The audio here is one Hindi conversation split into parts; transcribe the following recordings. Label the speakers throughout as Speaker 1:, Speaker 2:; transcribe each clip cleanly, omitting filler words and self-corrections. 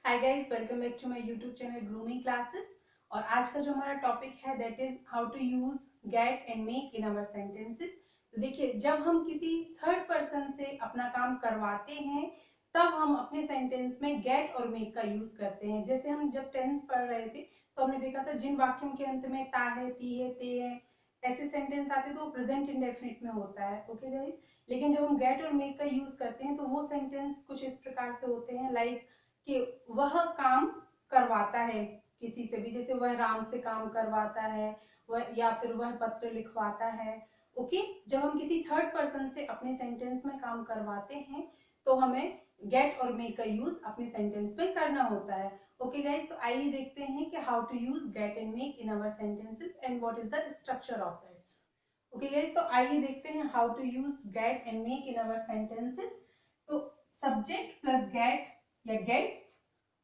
Speaker 1: Hi guys, welcome back to my YouTube channel grooming classes. और आज का जो हमारा टॉपिक है that is how to use get and make in our sentences. तो देखिए, जब हम किसी थर्ड पर्सन से अपना काम करवाते हैं तब हम अपने सेंटेंस में गेट और मेक का यूज करते हैं। जैसे हम जब टेंस पढ़ रहे थे तो हमने देखा था जिन वाक्यों के अंत में ता है, ती है, ते है ऐसे सेंटेंस आते तो वो प्रेजेंट इंडेफिनिट में होता है। ओके गाइस, लेकिन जब हम गेट और मेक का यूज करते हैं तो वो सेंटेंस कुछ इस प्रकार से होते हैं लाइक कि वह काम करवाता है किसी से भी, जैसे वह राम से काम करवाता है, वह या फिर वह पत्र लिखवाता है। ओके, जब हम किसी थर्ड पर्सन से अपने सेंटेंस में काम करवाते हैं तो हमें गेट और मेक का यूज अपने सेंटेंस में करना होता है। ओके गाइस, तो आइए देखते हैं कि how to use get and make in our sentences and what is the structure of that. Okay guys, तो आइए देखते हैं how to use get and make in our sentences. तो सब्जेक्ट प्लस गेट या गेट्स,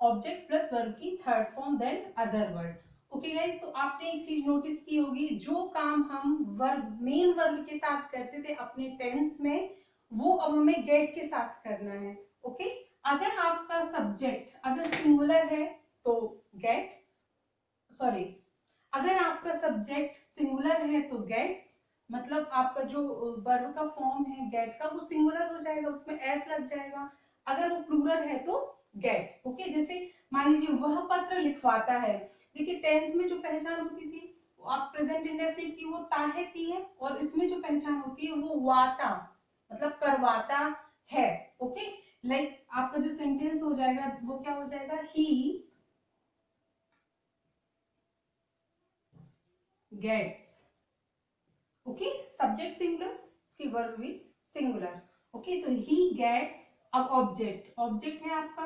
Speaker 1: ऑब्जेक्ट प्लस वर्ब की third form, then other word. Okay guys, तो आपने एक चीज नोटिस की होगी, जो काम हम वर्ब मेन वर्ब के साथ करते थे अपने टेंस में वो अब हमें गेट के साथ करना है। ओके, अगर आपका सब्जेक्ट अगर सिंगुलर है तो गेट, सॉरी, अगर आपका सब्जेक्ट सिंगुलर है तो गेट्स, मतलब आपका जो वर्ब का फॉर्म है गेट का वो सिंगुलर हो जाएगा, उसमें एस लग जाएगा। अगर वो प्लूरल है तो गेट। ओके, जैसे मान लीजिए वह पत्र लिखवाता है। देखिए टेंस में जो पहचान होती थी आप प्रेजेंट इंडेफिनिट की वो ता है, ती है, और इसमें जो पहचान होती है वो वाता, मतलब करवाता है। ओके, लाइक आपका जो सेंटेंस हो जाएगा वो क्या हो जाएगा, he gets. Okay, subject singular, उसकी वर्ब भी सिंगुलर। ओके, तो ही गेट्स, अब ऑब्जेक्ट, ऑब्जेक्ट है आपका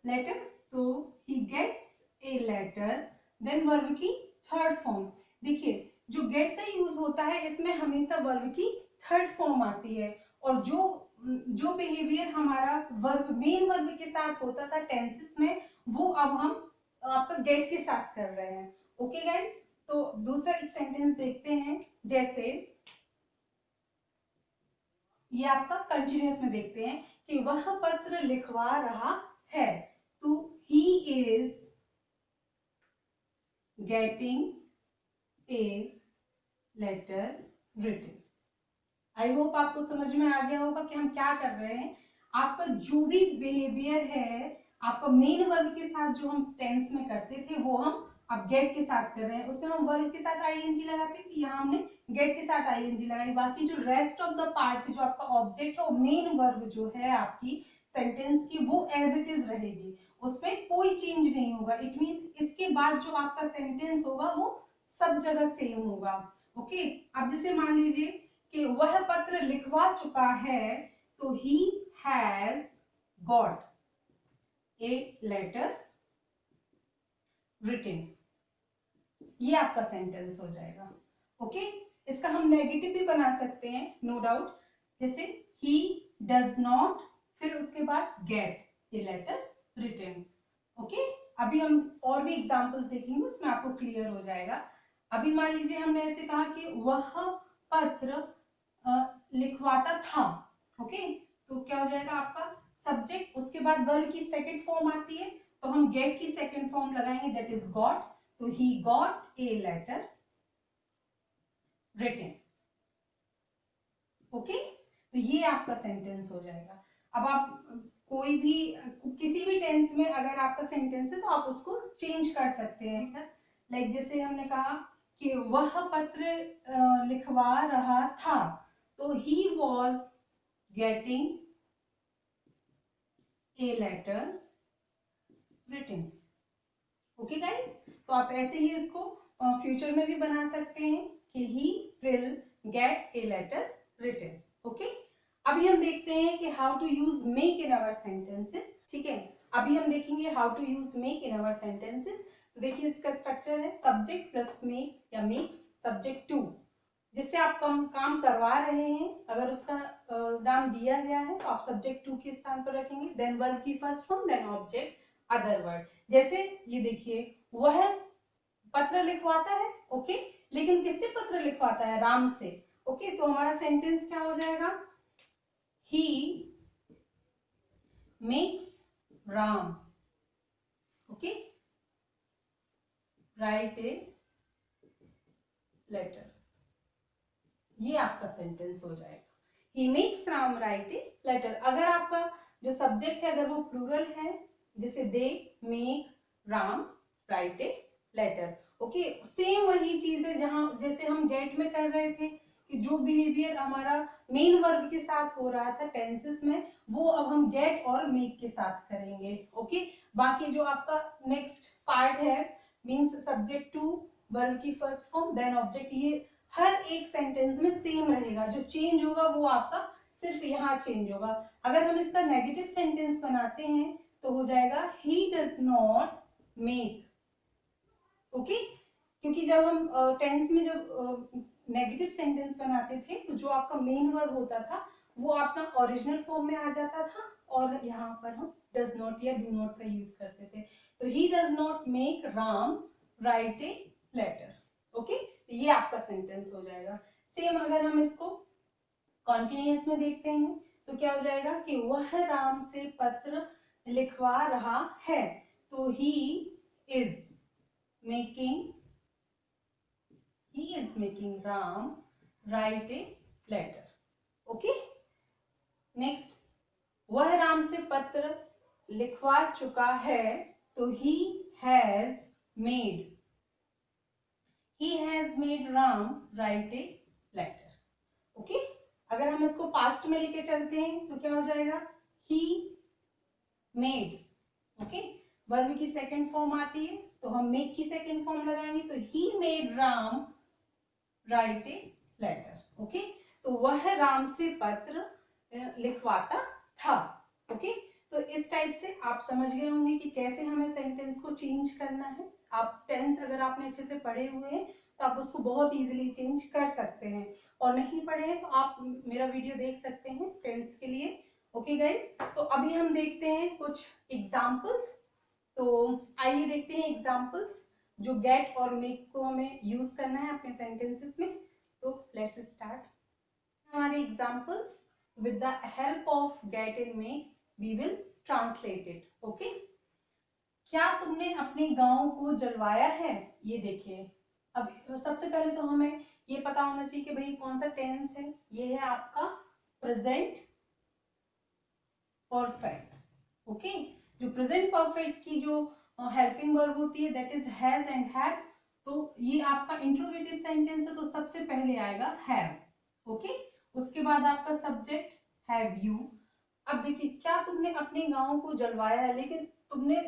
Speaker 1: लेटर, तो he gets a letter, then verb की थर्ड फॉर्म। देखिए जो गेट का यूज होता है इसमें हमेशा वर्ब की थर्ड फॉर्म आती है, और जो जो बिहेवियर हमारा वर्ब मेन वर्ब के साथ होता था टेंसेस में वो अब हम आपका गेट के साथ कर रहे हैं। ओके गाइस, तो दूसरा एक सेंटेंस देखते हैं। जैसे ये आपका कंटिन्यूअस में देखते हैं कि वह पत्र लिखवा रहा है, तो he is getting a letter written. I hope आपको समझ में आ गया होगा कि हम क्या कर रहे हैं। आपका जो भी बिहेवियर है आपका मेन वर्ब के साथ जो हम टेंस में करते थे वो हम अब गेट के साथ कर रहे हैं। उसमें हम वर्ब के साथ आईएनजी लगाते थे, यहाँ हमने गेट के साथ आईएनजी लगाई। बाकी जो रेस्ट ऑफ द पार्ट की जो आपका ऑब्जेक्ट है और मेन वर्ब जो है आपकी सेंटेंस की वो एज इट इज रहेगी, उसमें कोई चेंज नहीं होगा। इट मीन्स इसके बाद जो आपका सेंटेंस होगा वो सब जगह सेम होगा। ओके, अब जैसे मान लीजिए कि वह पत्र लिखवा चुका है, तो he has got a letter written, ये आपका सेंटेंस हो जाएगा। ओके, इसका हम नेगेटिव भी बना सकते हैं नो डाउट, जैसे ही डज नॉट, फिर उसके बाद get a letter written. Okay, अभी हम और भी एग्जांपल्स देखेंगे उसमें आपको क्लियर हो जाएगा। अभी मान लीजिए हमने ऐसे कहा कि वह पत्र लिखवाता था। ओके, तो क्या हो जाएगा आपका सब्जेक्ट, उसके बाद वर्ब की सेकंड फॉर्म आती है तो हम गेट की सेकंड फॉर्म लगाएंगे दैट इज गॉट, तो he got a letter written. Okay, तो ये आपका सेंटेंस हो जाएगा। अब आप कोई भी किसी भी टेंस में अगर आपका सेंटेंस है तो आप उसको चेंज कर सकते हैं। लाइक जैसे हमने कहा कि वह पत्र लिखवा रहा था, तो he was getting a letter written. Okay guys, तो आप ऐसे ही इसको फ्यूचर में भी बना सकते हैं कि he will get a letter written. Okay, अभी हम देखते हैं कि how to use make in our sentences. ठीक है, अभी हम देखेंगे how to use make in our sentences. तो देखिए इसका स्ट्रक्चर है सब्जेक्ट प्लस मेक या मेक्स सब्जेक्ट टू, जिससे आप काम करवा रहे हैं अगर उसका नाम दिया गया है तो आप सब्जेक्ट टू के स्थान पर रखेंगे, देन वर्ब की first form, then object other word. जैसे ये देखिए वह पत्र लिखवाता है, ओके, लेकिन किससे पत्र लिखवाता है, राम से। ओके, तो हमारा सेंटेंस क्या हो जाएगा, he makes Ram okay, write a letter, ये आपका सेंटेंस हो जाएगा। He makes Ram write a letter. अगर आपका जो सब्जेक्ट है अगर वो प्लूरल है, जैसे they make Ram write a letter, okay, same वही चीज है जहां जैसे हम गेट में कर रहे थे कि जो बिहेवियर हमारा मेन वर्ब के साथ हो रहा था टेंसेस में, वो अब हम गेट और मेक के साथ करेंगे। ओके, बाकी जो आपका नेक्स्ट पार्ट है मींस सब्जेक्ट टू वर्ब की फर्स्ट फॉर्म देन ऑब्जेक्ट, ये हर एक सेंटेंस में सेम रहेगा। जो चेंज होगा वो आपका सिर्फ यहाँ चेंज होगा। अगर हम इसका नेगेटिव सेंटेंस बनाते हैं तो हो जाएगा ही डज नॉट मेक। ओके, क्योंकि जब हम टेंस में जब नेगेटिव सेंटेंस बनाते थे तो जो आपका मेन वर्ब होता था वो अपना ओरिजिनल फॉर्म में आ जाता था और यहाँ पर हम डज नॉट या डू नॉट का यूज करते थे। तो he does not make Ram write a letter. Okay, ये आपका सेंटेंस हो जाएगा। सेम अगर हम इसको कॉन्टिन्यूअस में देखते हैं तो क्या हो जाएगा कि वह राम से पत्र लिखवा रहा है, तो he is making Ram write a letter. Okay, next, वह राम से पत्र लिखवा चुका है तो he has made Ram write a letter. Okay, अगर हम इसको पास्ट में लेके चलते हैं तो क्या हो जाएगा he made। ओके, वर्ब की सेकंड फॉर्म आती है तो हम मेक की सेकंड फॉर्म लगाएंगे तो he made Ram write a letter. Okay, तो वह राम से पत्र लिखवाता था। ओके, तो इस टाइप से आप समझ गए होंगे कि कैसे हमें सेंटेंस को चेंज करना है। आप टेंस अगर आपने अच्छे से पढ़े हुए हैं तो आप उसको बहुत इजीली चेंज कर सकते हैं, और नहीं पढ़े हैं तो आप मेरा वीडियो देख सकते हैं टेंस के लिए। ओके गाइज, तो अभी हम देखते हैं कुछ एग्जाम्पल्स। तो आइए देखते हैं एग्जाम्पल्स जो गेट और मेक को हमें यूज करना है अपने सेंटेंसेस में। तो लेट्स स्टार्ट हमारे examples. With the help of get and make we will translate it. Okay, क्या तुमने अपने गांव को जलवाया है? ये देखिए, अब सबसे पहले तो हमें ये पता होना चाहिए कि भाई कौन सा टेंस है। ये है आपका प्रेजेंट परफेक्ट। ओके, जो प्रेजेंट परफेक्ट की जो हेल्पिंग वर्ब होती है that is has and have. तो ये आपका इंट्रोगेटिव सेंटेंस है तो सबसे पहले आएगा हैव। ओके, उसके बाद आपका सब्जेक्ट हैव यू। अब देखिए, क्या तुमने अपने गांव को जलवाया है, लेकिन तुमने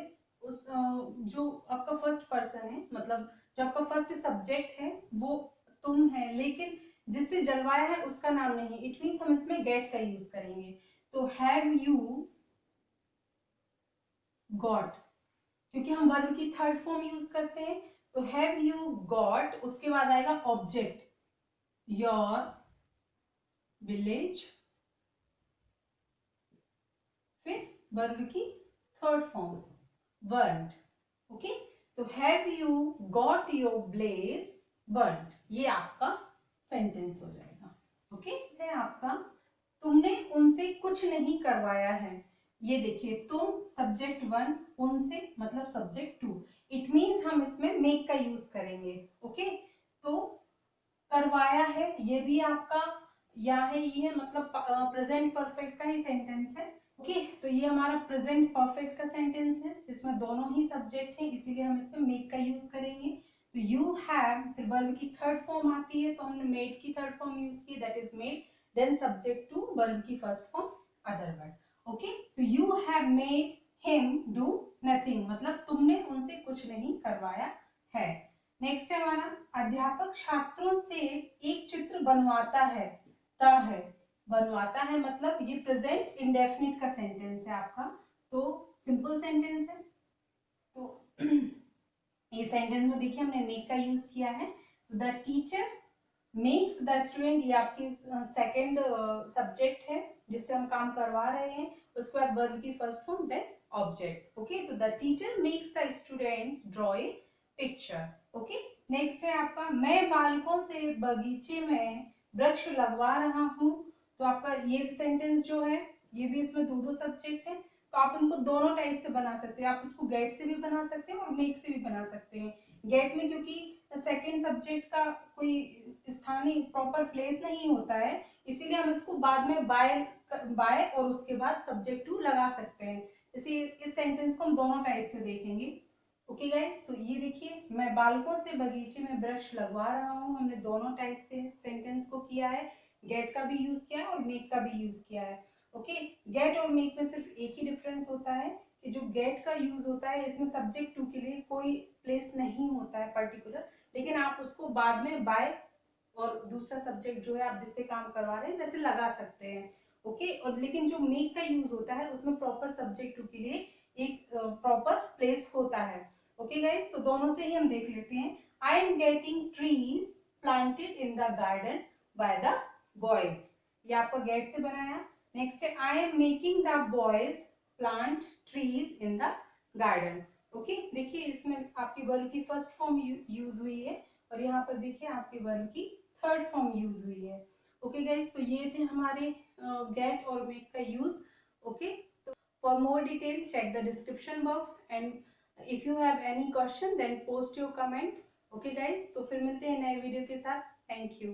Speaker 1: उस जो आपका फर्स्ट पर्सन है, मतलब जो आपका फर्स्ट सब्जेक्ट है वो तुम है, लेकिन जिससे जलवाया है उसका नाम नहीं। इट मीन्स हम इसमें गेट का यूज करेंगे। तो हैव यू गॉट, क्योंकि हम वर्ब की थर्ड फॉर्म यूज करते हैं तो हैव यू गॉट, उसके बाद आएगा ऑब्जेक्ट योर विलेज, फिर वर्ब की थर्ड फॉर्म बर्न्ड। ओके, तो have you got your blaze burned, ये आपका सेंटेंस हो जाएगा। ओके, ये आपका तुमने उनसे कुछ नहीं करवाया है। ये देखिए, तुम सब्जेक्ट वन, उनसे मतलब सब्जेक्ट टू। इट मीन्स हम इसमें मेक का यूज करेंगे। ओके, तो करवाया है ये भी आपका या है, ये है मतलब प्रेजेंट परफेक्ट का ही सेंटेंस है। ओके, तो ये हमारा प्रेजेंट परफेक्ट का सेंटेंस है जिसमें दोनों ही सब्जेक्ट हैं, इसीलिए हम इसमें मेक का यूज करेंगे। तो यू हैव, फिर वर्ब की थर्ड फॉर्म आती है तो हमने मेड की थर्ड फॉर्म यूज की that is made, then subject to, verb की first form other word. Okay, तो you have made him do nothing, मतलब तुमने उनसे कुछ नहीं करवाया है। नेक्स्ट है हमारा, अध्यापक छात्रों से एक चित्र बनवाता है। है बनवाता है मतलब ये प्रेजेंट इंडेफिनिट का सेंटेंस है आपका, तो सिंपल सेंटेंस है। तो ये सेंटेंस में देखिए हमने मेक का यूज किया है। तो the teacher makes the student, ये आपकी सेकंड सब्जेक्ट है जिससे हम काम करवा रहे हैं। उसके बाद वर्ब की first form then object. Okay, तो the teacher makes the students draw a picture. Okay, next है आपका, मैं बालकों से बगीचे में वृक्ष लगवा रहा हूँ। तो आपका ये सेंटेंस जो है ये भी इसमें दो दो सब्जेक्ट है, तो आप इनको दोनों टाइप से बना सकते हैं। आप इसको गेट से भी बना सकते हैं और मेक से भी बना सकते हैं। गेट में क्योंकि सेकंड सब्जेक्ट का कोई स्थानीय प्रॉपर प्लेस नहीं होता है, इसीलिए हम इसको बाद में बाय और उसके बाद सब्जेक्ट टू लगा सकते हैं। जैसे इस सेंटेंस को हम दोनों टाइप से देखेंगे। ओके गाइस, तो ये देखिए, मैं बालकों से बगीचे में वृक्ष लगवा रहा हूँ। हमने दोनों टाइप से सेंटेंस को किया है, गेट का भी यूज किया है और मेक का भी यूज किया है। ओके, गेट और मेक में सिर्फ एक ही डिफरेंस होता है कि जो गेट का यूज होता है इसमें सब्जेक्ट टू के लिए कोई प्लेस नहीं होता है पर्टिकुलर, लेकिन आप उसको बाद में बाय और दूसरा सब्जेक्ट जो है आप जिससे काम करवा रहे हैं वैसे लगा सकते हैं। ओके, और लेकिन जो मेक का यूज होता है उसमें प्रॉपर सब्जेक्ट टू के लिए एक प्रॉपर प्लेस होता है। ओके गाइस, तो दोनों से ही हम देख लेते हैं। I am getting trees planted in the garden by the boys, ये आपका गेट से बनाया। नेक्स्ट है I am making the boys plant trees in the garden. Okay, देखिए इसमें आपकी वर्ब की फर्स्ट फॉर्म यूज हुई है और यहाँ पर देखिए आपके वर्ब की थर्ड फॉर्म यूज हुई है। ओके गाइस, तो ये थे हमारे गेट और मेक का use. Okay, for more detail check the description box and if you have any question then post your comment. Okay guys, तो फिर मिलते हैं नए वीडियो के साथ। Thank you.